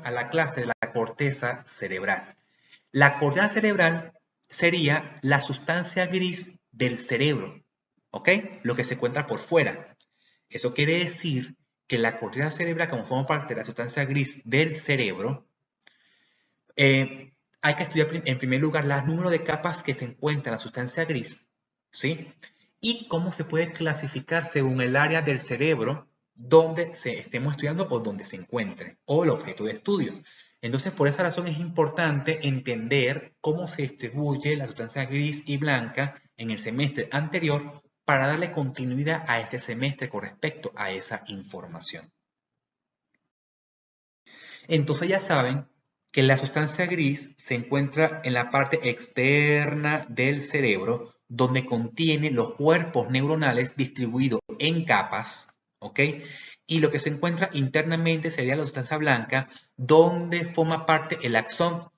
a la clase de la corteza cerebral. La corteza cerebral sería la sustancia gris del cerebro, ¿ok? Lo que se encuentra por fuera. Eso quiere decir que la corteza cerebral, como forma parte de la sustancia gris del cerebro, hay que estudiar en primer lugar el número de capas que se encuentra en la sustancia gris, ¿sí? Y cómo se puede clasificar según el área del cerebro donde estemos estudiando o donde se encuentre, o el objeto de estudio. Entonces, por esa razón es importante entender cómo se distribuye la sustancia gris y blanca en el semestre anterior para darle continuidad a este semestre con respecto a esa información. Entonces ya saben que la sustancia gris se encuentra en la parte externa del cerebro, donde contiene los cuerpos neuronales distribuidos en capas, ¿ok? Y lo que se encuentra internamente sería la sustancia blanca, donde forma parte el axón,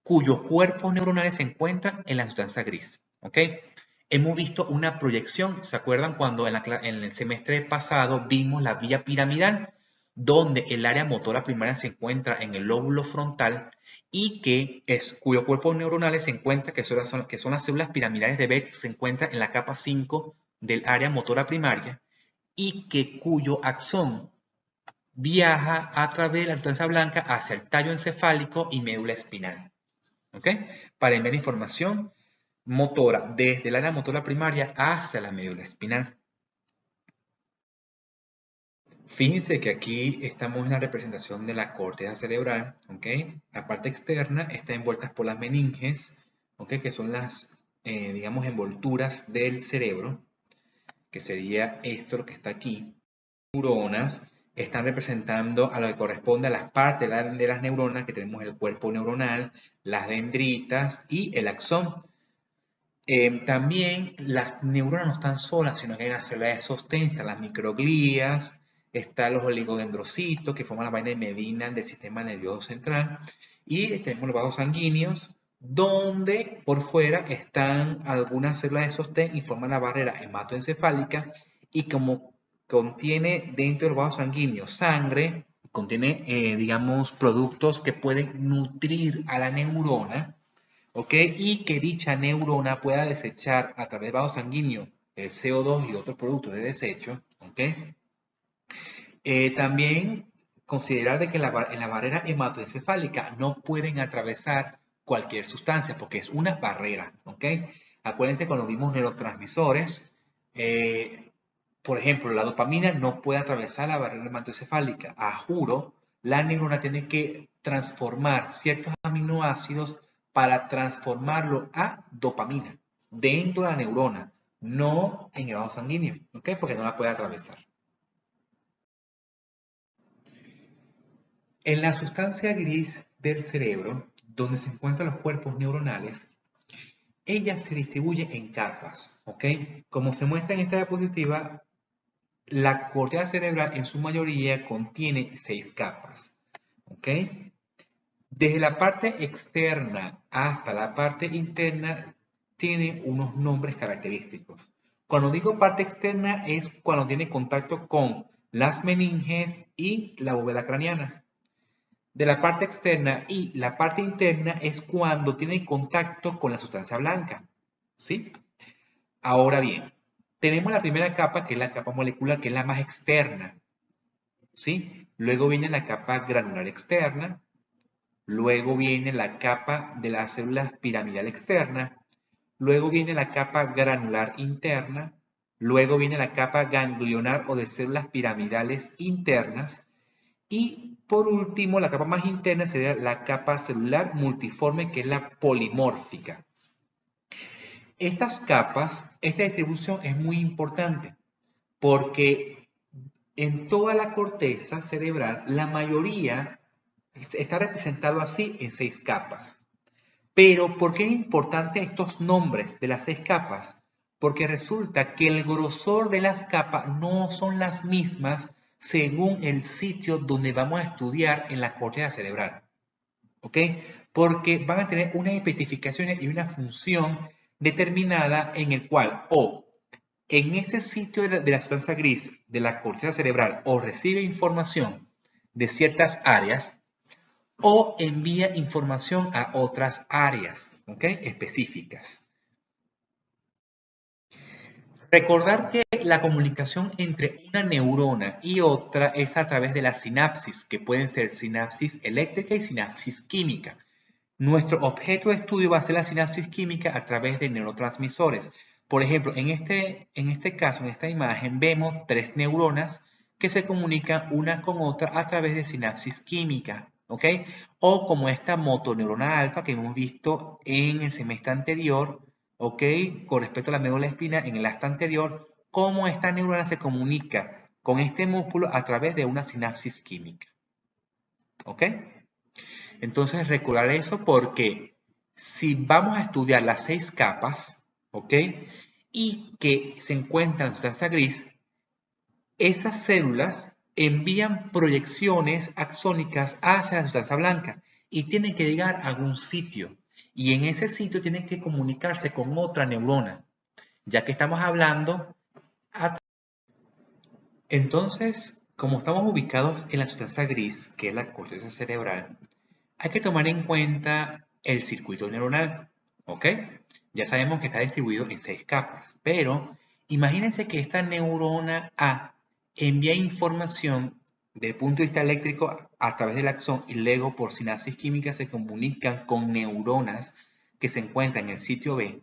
cuyos cuerpos neuronales se encuentran en la sustancia gris, ¿ok? Hemos visto una proyección, ¿se acuerdan cuando en el semestre pasado vimos la vía piramidal? Donde el área motora primaria se encuentra en el lóbulo frontal y cuyos cuerpos neuronales se encuentran, que son las células piramidales de Betz, se encuentran en la capa 5 del área motora primaria y cuyo axón viaja a través de la sustancia blanca hacia el tallo encefálico y médula espinal. ¿Ok? Para enviar información motora desde el área motora primaria hacia la médula espinal. Fíjense que aquí estamos en la representación de la corteza cerebral, ¿ok? La parte externa está envuelta por las meninges, ¿ok? Que son las, digamos, envolturas del cerebro, que sería esto lo que está aquí. Neuronas están representando a lo que corresponde a las partes de las neuronas, que tenemos el cuerpo neuronal, las dendritas y el axón. También las neuronas no están solas, sino que hay una célula de sostén, están las microglías, están los oligodendrocitos que forman la vaina de Medina del sistema nervioso central, y tenemos los vasos sanguíneos, donde por fuera están algunas células de sostén y forman la barrera hematoencefálica, y como contiene dentro del vaso sanguíneo sangre, contiene, digamos, productos que pueden nutrir a la neurona, ¿ok? Y que dicha neurona pueda desechar a través del vaso sanguíneo el CO2 y otros productos de desecho, ¿ok? También considerar de que en la barrera hematoencefálica no pueden atravesar cualquier sustancia porque es una barrera, ¿ok? Acuérdense cuando vimos neurotransmisores, por ejemplo, la dopamina no puede atravesar la barrera hematoencefálica. A juro, la neurona tiene que transformar ciertos aminoácidos para transformarlo a dopamina dentro de la neurona, no en el vaso sanguíneo, ¿ok? Porque no la puede atravesar. En la sustancia gris del cerebro, donde se encuentran los cuerpos neuronales, ella se distribuye en capas, ¿ok? Como se muestra en esta diapositiva, la corteza cerebral en su mayoría contiene 6 capas, ¿ok? Desde la parte externa hasta la parte interna tiene unos nombres característicos. Cuando digo parte externa es cuando tiene contacto con las meninges y la bóveda craneana. De la parte externa y la parte interna es cuando tiene contacto con la sustancia blanca, ¿sí? Ahora bien, tenemos la primera capa, que es la capa molecular, que es la más externa, ¿sí? Luego viene la capa granular externa, luego viene la capa de las células piramidal externa, luego viene la capa granular interna, luego viene la capa ganglionar o de células piramidales internas, y por último, la capa más interna sería la capa celular multiforme, que es la polimórfica. Estas capas, esta distribución es muy importante porque en toda la corteza cerebral, la mayoría está representado así en 6 capas. Pero, ¿por qué es importante estos nombres de las 6 capas? Porque resulta que el grosor de las capas no son las mismas según el sitio donde vamos a estudiar en la corteza cerebral. ¿Ok? Porque van a tener unas especificaciones y una función determinada en el cual o en ese sitio de la sustancia gris de la corteza cerebral o recibe información de ciertas áreas, o envía información a otras áreas, ¿ok? Específicas. Recordar que la comunicación entre una neurona y otra es a través de la sinapsis, que pueden ser sinapsis eléctrica y sinapsis química. Nuestro objeto de estudio va a ser la sinapsis química a través de neurotransmisores. Por ejemplo, en este caso, en esta imagen, vemos 3 neuronas que se comunican una con otra a través de sinapsis química, ¿ok? O como esta motoneurona alfa que hemos visto en el semestre anterior, ¿ok? Con respecto a la médula espinal en el asta anterior, cómo esta neurona se comunica con este músculo a través de una sinapsis química, ¿ok? Entonces, recordar eso porque si vamos a estudiar las 6 capas, ¿ok? Y que se encuentran en sustancia gris, esas células envían proyecciones axónicas hacia la sustancia blanca y tienen que llegar a algún sitio. Y en ese sitio tienen que comunicarse con otra neurona, ya que estamos hablando. Entonces, como estamos ubicados en la sustancia gris, que es la corteza cerebral, hay que tomar en cuenta el circuito neuronal, ¿ok? Ya sabemos que está distribuido en 6 capas, pero imagínense que esta neurona A envía información del punto de vista eléctrico a través del axón y luego por sinapsis química se comunican con neuronas que se encuentran en el sitio B,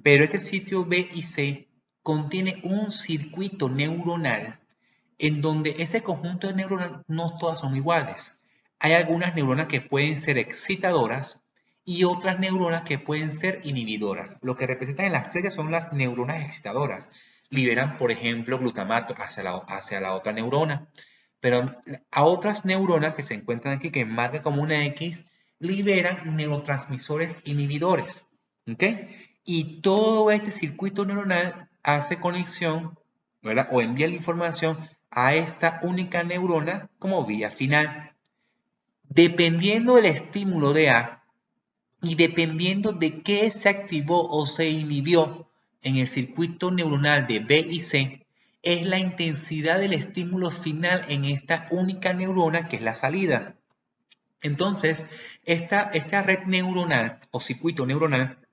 pero este sitio B y C contiene un circuito neuronal en donde ese conjunto de neuronas no todas son iguales. Hay algunas neuronas que pueden ser excitadoras y otras neuronas que pueden ser inhibidoras. Lo que representan en las flechas son las neuronas excitadoras. Liberan, por ejemplo, glutamato hacia la otra neurona. Pero a otras neuronas que se encuentran aquí, que marcan como una X, liberan neurotransmisores inhibidores. ¿Ok? Y todo este circuito neuronal hace conexión, ¿verdad? O envía la información a esta única neurona como vía final. Dependiendo del estímulo de A y dependiendo de qué se activó o se inhibió en el circuito neuronal de B y C, es la intensidad del estímulo final en esta única neurona que es la salida. Entonces, esta red neuronal o circuito neuronal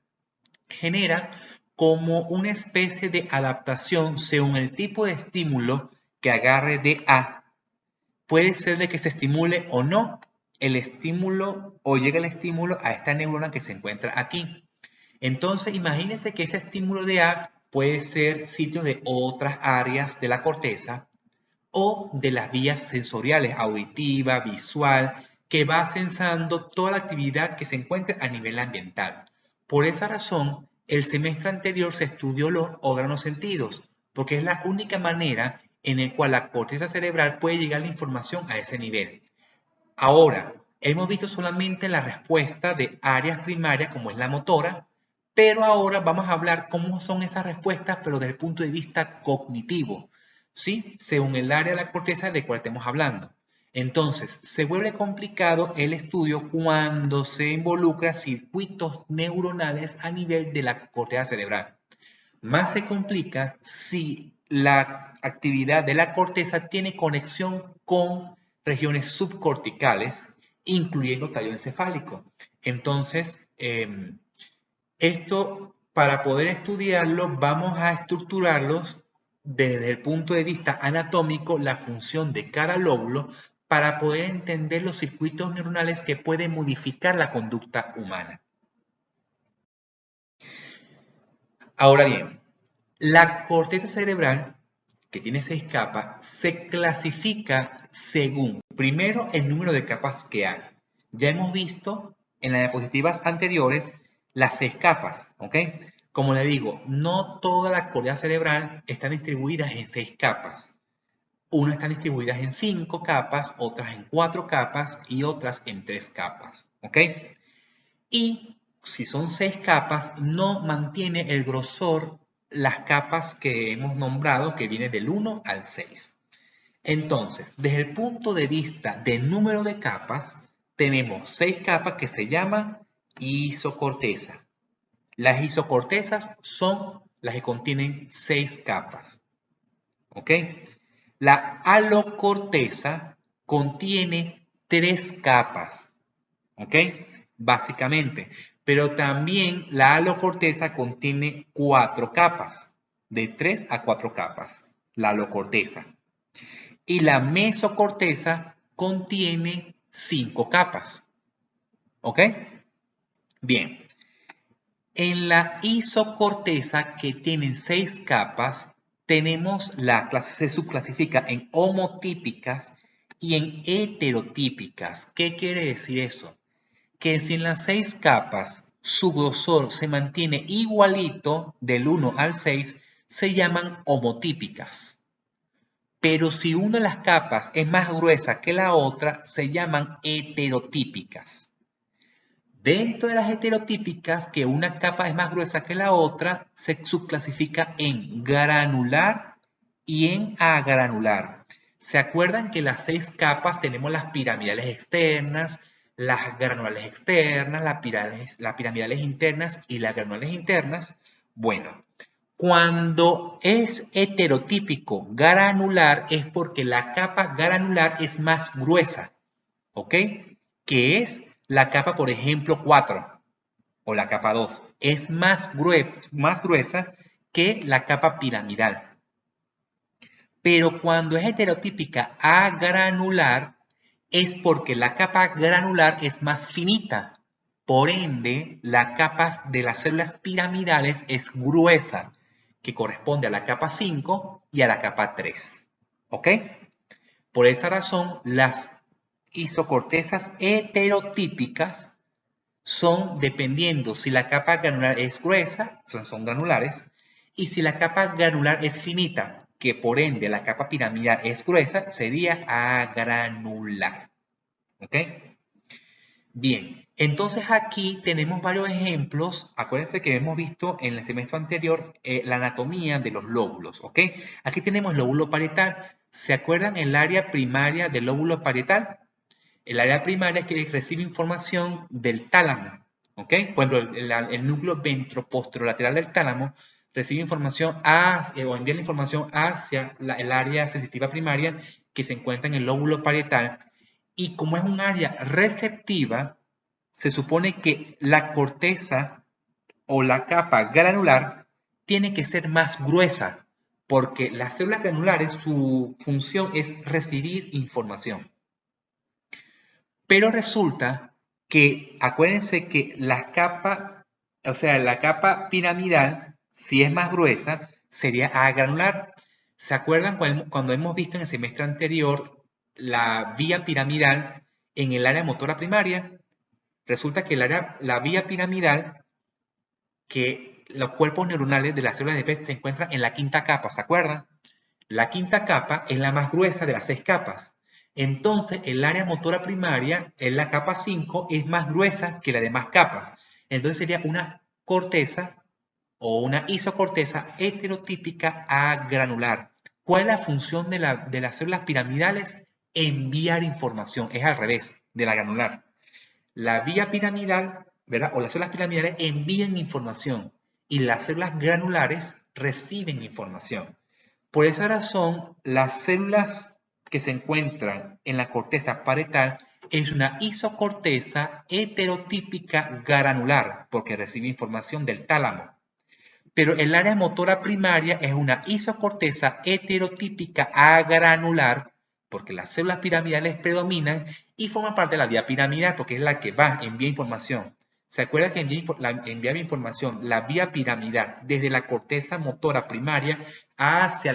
genera como una especie de adaptación según el tipo de estímulo que agarre de A. Puede ser de que se estimule o no el estímulo o llegue el estímulo a esta neurona que se encuentra aquí. Entonces, imagínense que ese estímulo de A puede ser sitio de otras áreas de la corteza o de las vías sensoriales, auditiva, visual, que va sensando toda la actividad que se encuentra a nivel ambiental. Por esa razón, el semestre anterior se estudió los órganos sentidos, porque es la única manera en la cual la corteza cerebral puede llegar la información a ese nivel. Ahora, hemos visto solamente la respuesta de áreas primarias como es la motora, pero ahora vamos a hablar cómo son esas respuestas, pero desde el punto de vista cognitivo, ¿sí? Según el área de la corteza de cual estemos hablando. Entonces, se vuelve complicado el estudio cuando se involucra circuitos neuronales a nivel de la corteza cerebral. Más se complica si la actividad de la corteza tiene conexión con regiones subcorticales, incluyendo tallo encefálico. Entonces, esto, para poder estudiarlo, vamos a estructurarlos desde el punto de vista anatómico, la función de cada lóbulo, para poder entender los circuitos neuronales que pueden modificar la conducta humana. Ahora bien, la corteza cerebral, que tiene 6 capas, se clasifica según, primero, el número de capas que hay. Ya hemos visto en las diapositivas anteriores las 6 capas, ¿ok? Como le digo, no toda la corteza cerebral está distribuida en 6 capas. Unas están distribuidas en 5 capas, otras en 4 capas y otras en 3 capas, ¿ok? Y si son 6 capas, no mantiene el grosor las capas que hemos nombrado, que viene del 1 al 6. Entonces, desde el punto de vista del número de capas, tenemos 6 capas que se llaman isocorteza. Las isocortezas son las que contienen 6 capas. ¿Ok? La alocorteza contiene 3 capas. ¿ok? Básicamente. Pero también la alocorteza contiene 4 capas, de 3 a 4 capas, la alocorteza. Y la mesocorteza contiene 5 capas, ¿ok? Bien. En la isocorteza, que tienen 6 capas, tenemos se subclasifica en homotípicas y en heterotípicas. ¿Qué quiere decir eso? Que si en las 6 capas su grosor se mantiene igualito del 1 al 6, se llaman homotípicas. Pero si una de las capas es más gruesa que la otra, se llaman heterotípicas. Dentro de las heterotípicas, que una capa es más gruesa que la otra, se subclasifica en granular y en agranular. ¿Se acuerdan que las 6 capas tenemos las piramidales externas, las granulares externas, las piramidales internas y las granulares internas? Bueno, cuando es heterotípico granular es porque la capa granular es más gruesa, ¿ok? Que es la capa, por ejemplo, 4 o la capa 2. Es más gruesa que la capa piramidal. Pero cuando es heterotípica agranular es porque la capa granular es más finita. Por ende, la capa de las células piramidales es gruesa, que corresponde a la capa 5 y a la capa 3. ¿Ok? Por esa razón, las isocortezas heterotípicas son dependiendo si la capa granular es gruesa, son granulares, y si la capa granular es finita, que por ende la capa piramidal es gruesa, sería agranular. ¿Ok? Bien, entonces aquí tenemos varios ejemplos. Acuérdense que hemos visto en el semestre anterior la anatomía de los lóbulos, ¿ok? Aquí tenemos lóbulo parietal. ¿Se acuerdan el área primaria del lóbulo parietal? El área primaria es que recibe información del tálamo, ¿ok? Por ejemplo, el núcleo ventroposterolateral del tálamo recibe información o envía la información hacia el área sensitiva primaria que se encuentra en el lóbulo parietal. Y como es un área receptiva, se supone que la corteza o la capa granular tiene que ser más gruesa, porque las células granulares, su función es recibir información. Pero resulta que, acuérdense que la capa piramidal, si es más gruesa, sería agranular. ¿Se acuerdan cuando hemos visto en el semestre anterior la vía piramidal en el área motora primaria? Resulta que la vía piramidal, que los cuerpos neuronales de las células de PET se encuentran en la quinta capa, ¿se acuerdan? La quinta capa es la más gruesa de las 6 capas. Entonces, el área motora primaria, en la capa 5, es más gruesa que las demás capas. Entonces sería una corteza o una isocorteza heterotípica agranular. ¿Cuál es la función de las células piramidales? Enviar información. Es al revés de la granular. La vía piramidal, ¿verdad? O las células piramidales envían información y las células granulares reciben información. Por esa razón, las células que se encuentran en la corteza parietal es una isocorteza heterotípica granular, porque recibe información del tálamo. Pero el área motora primaria es una isocorteza heterotípica agranular, porque las células piramidales predominan y forman parte de la vía piramidal, porque es la que envía información. ¿Se acuerda que enviaba información la vía piramidal desde la corteza motora primaria hacia